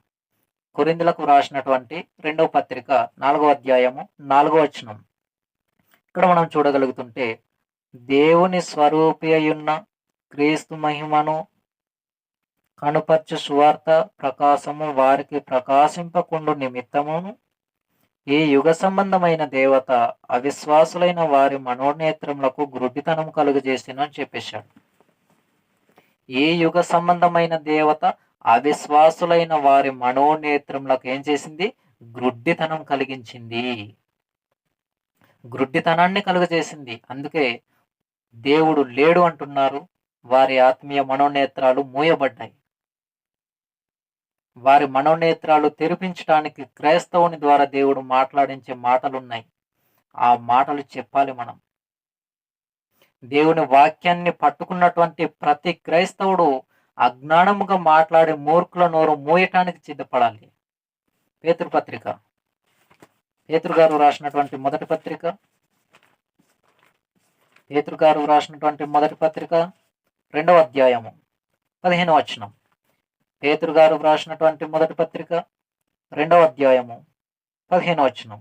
కొరింథీయులకు రాసినటువంటి 2వ పత్రిక 4వ అధ్యాయము 4వ వచనం. ఇక్కడ మనం చూడగలుగుతుంటే దేవుని స్వరూపి అయ్యున్న క్రీస్తు మహిమను కనుపర్చు సువార్త ప్రకాశము వారికి ప్రకాశింపకుండు నిమిత్తమును ఈ యుగ సంబంధమైన దేవత అవిశ్వాసులైన వారి మనోనేత్రములకు గ్రుడ్డితనం కలుగజేసిన అని చెప్పేశాడు. ఈ యుగ సంబంధమైన దేవత అవిశ్వాసులైన వారి మనోనేత్రములకు ఏం చేసింది? గ్రుడ్డితనం కలిగించింది, గ్రుడ్డితనాన్ని కలుగజేసింది. అందుకే దేవుడు లేడు అంటున్నారు. వారి ఆత్మీయ మనోనేత్రాలు మూయబడ్డాయి. వారి మనోనేత్రాలు తెరిపించడానికి క్రైస్తవుని ద్వారా దేవుడు మాట్లాడించే మాటలున్నాయి. ఆ మాటలు చెప్పాలి మనం. దేవుని వాక్యాన్ని పట్టుకున్నటువంటి ప్రతి క్రైస్తవుడు అజ్ఞానముగా మాట్లాడే మూర్ఖుల నోరు మూయటానికి సిద్ధపడాలి. పేతురు గారు రాసినటువంటి మొదటి పత్రిక 2వ అధ్యాయము 15వ వచనం. పేతురు గారు రాసినటువంటి మొదటి పత్రిక 2వ అధ్యాయము 15వ వచనం.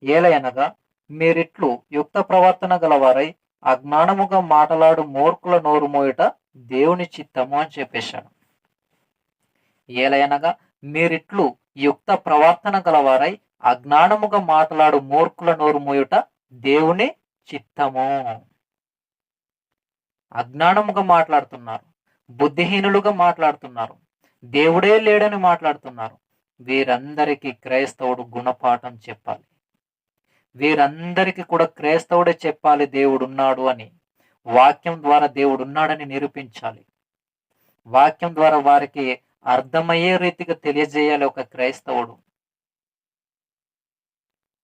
ఏలయనగా మీరిట్లు యుక్త ప్రవర్తన గలవారై అజ్ఞానముగా మాట్లాడు మూర్ఖుల నోరు మోయుట దేవుని చిత్తము అని చెప్పేశాడు. ఏలయనగా మీరిట్లు యుక్త ప్రవర్తన గలవారై అజ్ఞానముగా మాట్లాడు మూర్ఖుల నోరు మోయుట దేవుని చిత్తము. అజ్ఞానముగా మాట్లాడుతున్నారు, బుద్ధిహీనులుగా మాట్లాడుతున్నారు, దేవుడే లేడని మాట్లాడుతున్నారు. వీరందరికీ క్రైస్తవుడు గుణపాఠం చెప్పాలి. వీరందరికీ కూడా క్రైస్తవుడే చెప్పాలి దేవుడు ఉన్నాడు అని. వాక్యం ద్వారా దేవుడు ఉన్నాడని నిరూపించాలి. వాక్యం ద్వారా వారికి అర్థమయ్యే రీతిగా తెలియజేయాలి ఒక క్రైస్తవుడు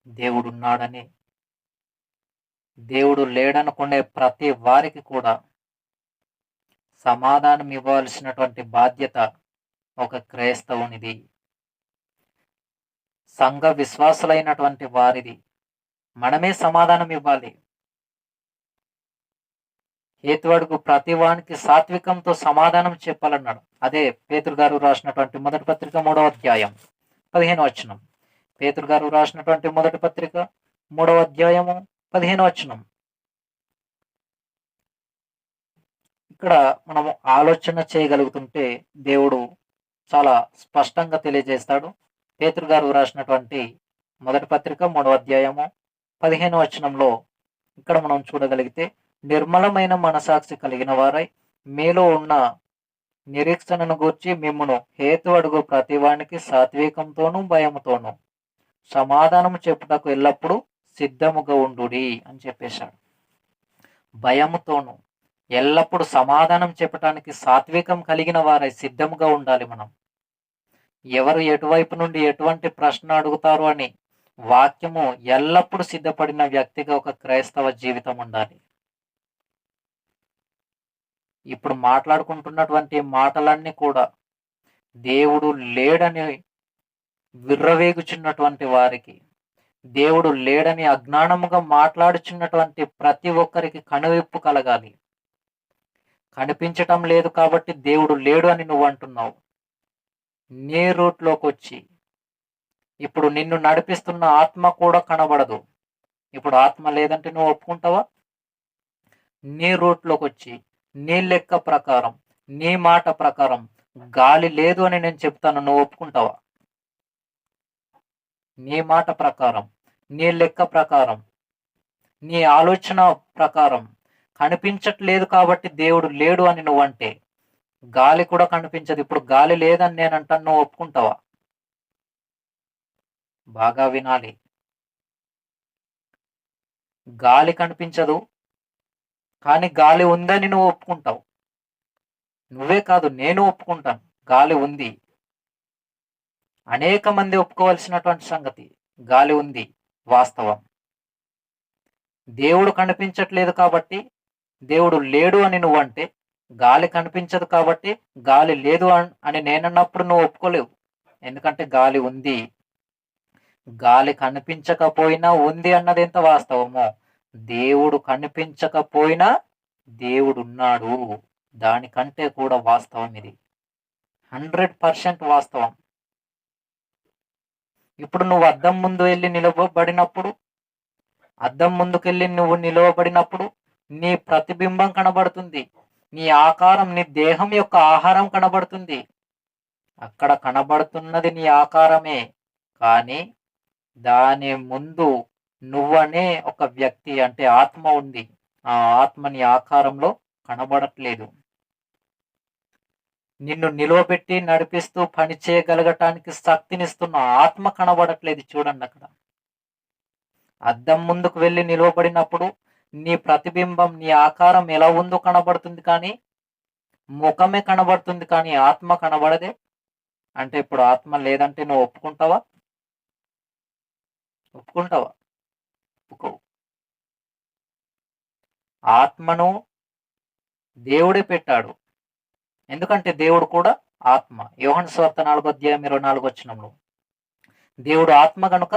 దేవుడు ఉన్నాడని. దేవుడు లేడనుకునే ప్రతి వారికి కూడా సమాధానం ఇవ్వాల్సినటువంటి బాధ్యత ఒక క్రైస్తవునిది, సంఘ విశ్వాసులైనటువంటి వారిది. మనమే సమాధానం ఇవ్వాలి. హేతువడుగు ప్రతి వానికి సాత్వికంతో సమాధానం చెప్పాలన్నాడు. అదే పేతురు గారు రాసినటువంటి మొదటి పత్రిక 3వ అధ్యాయం 15వ వచనం. పేతురు గారు రాసినటువంటి మొదటి పత్రిక 3వ అధ్యాయము 15వ వచనం. ఇక్కడ మనము ఆలోచన చేయగలుగుతుంటే దేవుడు చాలా స్పష్టంగా తెలియజేస్తాడు. పేతురు గారు రాసినటువంటి మొదటి పత్రిక 3వ అధ్యాయము 15వ వచనంలో ఇక్కడ మనం చూడగలిగితే నిర్మలమైన మనసాక్షి కలిగిన వారై మీలో ఉన్న నిరీక్షణను గూర్చి మిమ్మును హేతు అడుగు ప్రతివానికి సాత్వికంతోనూ భయముతోనూ సమాధానం చెప్పుటకు ఎల్లప్పుడూ సిద్ధముగా ఉండుడి అని చెప్పేశాడు. భయముతోనూ ఎల్లప్పుడూ సమాధానం చెప్పటానికి సాత్వికం కలిగిన వారై సిద్ధముగా ఉండాలి. మనం ఎవరు ఎటువైపు నుండి ఎటువంటి ప్రశ్న అడుగుతారు అని వాక్యము ఎల్లప్పుడూ సిద్ధపడిన వ్యక్తిగా ఒక క్రైస్తవ జీవితం ఉండాలి. ఇప్పుడు మాట్లాడుకుంటున్నటువంటి మాటలన్నీ కూడా దేవుడు లేడని విర్రవేగుచున్నటువంటి వారికి, దేవుడు లేడని అజ్ఞానముగా మాట్లాడుచున్నటువంటి ప్రతి ఒక్కరికి కనువిప్పు కలగాలి. కనిపించటం లేదు కాబట్టి దేవుడు లేడు అని నువ్వు అంటున్నావు. నీ రూట్లోకి వచ్చి ఇప్పుడు నిన్ను నడిపిస్తున్న ఆత్మ కూడా కనబడదు. ఇప్పుడు ఆత్మ లేదంటే నువ్వు ఒప్పుకుంటావా? నీ రూట్లోకి వచ్చి నీ లెక్క ప్రకారం, నీ మాట ప్రకారం గాలి లేదు అని నేను చెప్తాను, నువ్వు ఒప్పుకుంటావా? నీ మాట ప్రకారం, నీ లెక్క ప్రకారం, నీ ఆలోచన ప్రకారం కనిపించట్లేదు కాబట్టి దేవుడు లేడు అని నువ్వంటే, గాలి కూడా కనిపించదు. ఇప్పుడు గాలి లేదని నేను అంటాను, నువ్వు ఒప్పుకుంటావా? బాగా వినాలి. గాలి కనిపించదు, కానీ గాలి ఉందని నువ్వు ఒప్పుకుంటావు. నువ్వే కాదు, నేను ఒప్పుకుంటాను గాలి ఉంది. అనేక మంది ఒప్పుకోవాల్సినటువంటి సంగతి. గాలి ఉంది, వాస్తవం. దేవుడు కనిపించట్లేదు కాబట్టి దేవుడు లేడు అని నువ్వంటే, గాలి కనిపించదు కాబట్టి గాలి లేదు అని నేనన్నప్పుడు నువ్వు ఒప్పుకోలేవు. ఎందుకంటే గాలి ఉంది. గాలి కనిపించకపోయినా ఉంది అన్నది ఎంత వాస్తవమో, దేవుడు కనిపించకపోయినా దేవుడున్నాడు, దానికంటే కూడా వాస్తవం ఇది. 100% వాస్తవం. ఇప్పుడు నువ్వు అద్దం ముందు వెళ్ళి నిలవబడినప్పుడు, అద్దం ముందుకెళ్ళి నువ్వు నిలవబడినప్పుడు నీ ప్రతిబింబం కనబడుతుంది. నీ ఆకారం, నీ దేహం యొక్క ఆహారం కనబడుతుంది. అక్కడ కనబడుతున్నది నీ ఆకారమే, కానీ దాని ముందు నువ్వనే ఒక వ్యక్తి అంటే ఆత్మ ఉంది. ఆ ఆత్మ నీ ఆకారంలో కనబడట్లేదు. నిన్ను నిలువబెట్టి నడిపిస్తూ పని చేయగలగటానికి శక్తినిస్తున్న ఆత్మ కనబడట్లేదు. చూడండి, అక్కడ అద్దం ముందుకు వెళ్ళి నిలువబడినప్పుడు నీ ప్రతిబింబం, నీ ఆకారం ఎలా ఉందో కనబడుతుంది, కానీ ముఖమే కనబడుతుంది, కానీ ఆత్మ కనబడదే. అంటే ఇప్పుడు ఆత్మ లేదంటే నువ్వు ఒప్పుకుంటావా? ఒప్పుకుంటావా? ఒప్పుకోవు. ఆత్మను దేవుడే పెట్టాడు. ఎందుకంటే దేవుడు కూడా ఆత్మ. యోహాను సువార్త 4:24 దేవుడు ఆత్మ గనుక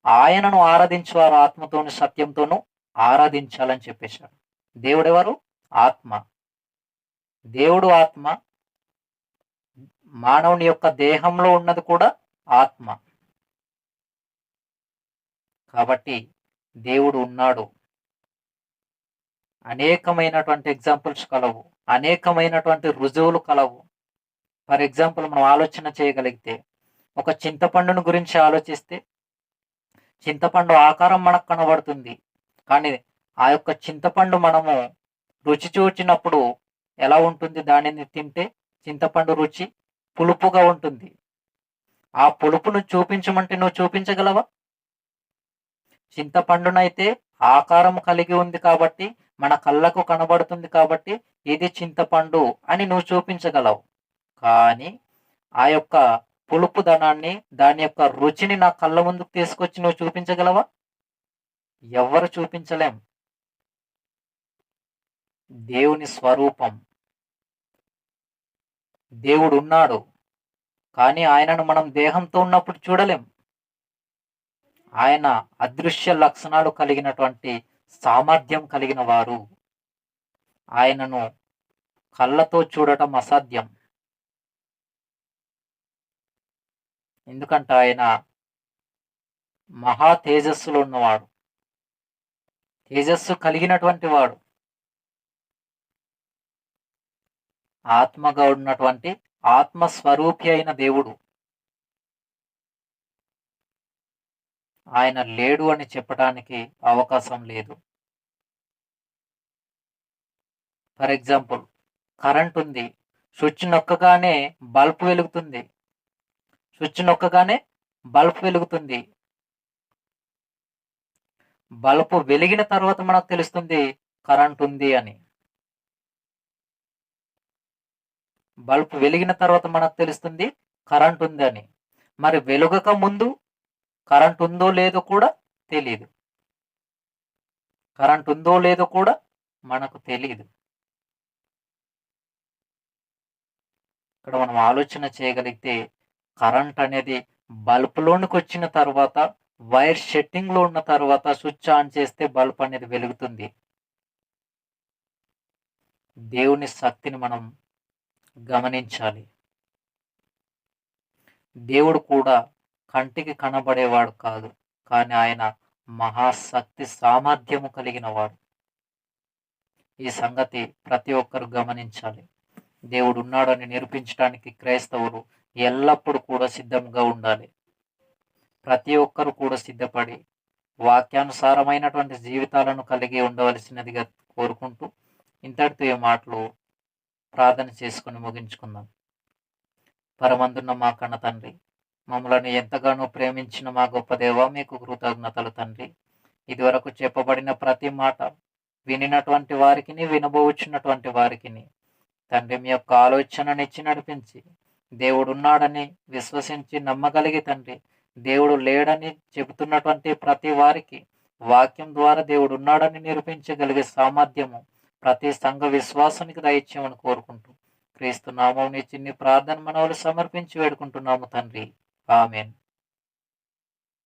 ఆయనను ఆరాధించేవారు ఆత్మతోను సత్యంతోనూ ఆరాధించాలని చెప్పేశాడు. దేవుడెవరు? ఆత్మ. దేవుడు ఆత్మ. మానవుని యొక్క దేహంలో ఉన్నది కూడా ఆత్మ. కాబట్టి దేవుడు ఉన్నాడు. అనేకమైనటువంటి ఎగ్జాంపుల్స్ కలవు, అనేకమైనటువంటి రుజువులు కలవు. ఫర్ ఎగ్జాంపుల్, మనం ఆలోచన చేయగలిగితే, ఒక చింతపండును గురించి ఆలోచిస్తే, చింతపండు ఆకారం మనకు కనబడుతుంది, కానీ ఆ యొక్క చింతపండు మనము రుచి చూచినప్పుడు ఎలా ఉంటుంది? దానిని తింటే చింతపండు రుచి పులుపుగా ఉంటుంది. ఆ పులుపును చూపించమంటే నువ్వు చూపించగలవా? చింతపండునైతే ఆకారం కలిగి ఉంది కాబట్టి, మన కళ్ళకు కనబడుతుంది కాబట్టి ఇది చింతపండు అని నువ్వు చూపించగలవు. కానీ ఆ యొక్క పులుపుదనాన్ని, దాని యొక్క రుచిని నా కళ్ళ ముందుకు తీసుకొచ్చి నువ్వు చూపించగలవా? ఎవ్వరు చూపించలేం. దేవుని స్వరూపం. దేవుడు ఉన్నాడు, కానీ ఆయనను మనం దేహంతో ఉన్నప్పుడు చూడలేం. ఆయన అదృశ్య లక్షణాలు కలిగినటువంటి సామర్థ్యం కలిగిన వారు. ఆయనను కళ్ళతో చూడటం అసాధ్యం. ఎందుకంటే ఆయన మహా తేజస్సులో ఉన్నవాడు, తేజస్సు కలిగినటువంటి వాడు, ఆత్మగా ఉన్నటువంటి ఆత్మస్వరూపి అయిన దేవుడు. ఆయన లేడు అని చెప్పడానికి అవకాశం లేదు. ఫర్ ఎగ్జాంపుల్, కరెంట్ ఉంది, స్విచ్ నొక్కగానే బల్బ్ వెలుగుతుంది. స్విచ్ నొక్కగానే బల్బ్ వెలుగుతుంది. బల్బ్ వెలిగిన తర్వాత మనకు తెలుస్తుంది కరెంట్ ఉంది అని. బల్బ్ వెలిగిన తర్వాత మనకు తెలుస్తుంది కరెంట్ ఉంది అని. మరి వెలుగక ముందు కరెంట్ ఉందో లేదో కూడా తెలియదు. కరెంట్ ఉందో లేదో కూడా మనకు తెలియదు. ఇక్కడ మనం ఆలోచన చేయగలిగితే, కరెంట్ అనేది బల్బులోనికి వచ్చిన తర్వాత, వైర్ సెట్టింగ్లో ఉన్న తర్వాత స్విచ్ ఆన్ చేస్తే బల్బ్ అనేది వెలుగుతుంది. దేవుని శక్తిని మనం గమనించాలి. దేవుడు కూడా కంటికి కనబడేవాడు కాదు. కానీ ఆయన మహాశక్తి సామర్థ్యము కలిగిన వాడు. ఈ సంగతి ప్రతి ఒక్కరు గమనించాలి. దేవుడు ఉన్నాడని నిరూపించడానికి క్రైస్తవులు ఎల్లప్పుడూ కూడా సిద్ధంగా ఉండాలి. ప్రతి ఒక్కరు కూడా సిద్ధపడి వాక్యానుసారమైనటువంటి జీవితాలను కలిగి ఉండవలసినదిగా కోరుకుంటూ ఇంతటితో ఈ మాటలు ప్రార్థన చేసుకుని ముగించుకుందాం. పరమందున్న మా కన్న తండ్రి, మమ్మలను ఎంతగానో ప్రేమించిన మా గొప్ప దేవ, మీకు కృతజ్ఞతలు తండ్రి. ఇదివరకు చెప్పబడిన ప్రతి మాట వినినటువంటి వారికిని, వినబోచున్నటువంటి వారికిని తండ్రి మీ యొక్క ఆలోచననిచ్చి నడిపించి, దేవుడున్నాడని విశ్వసించి నమ్మగలిగి తండ్రి, దేవుడు లేడని చెబుతున్నటువంటి ప్రతి వారికి వాక్యం ద్వారా దేవుడు ఉన్నాడని నిరూపించగలిగే సామర్థ్యము ప్రతి సంఘ విశ్వాసానికి దయచేయమని కోరుకుంటూ క్రీస్తు నామమున చిన్ని ప్రార్థన మనవులు సమర్పించి వేడుకుంటున్నాము తండ్రి. ఆమేన్.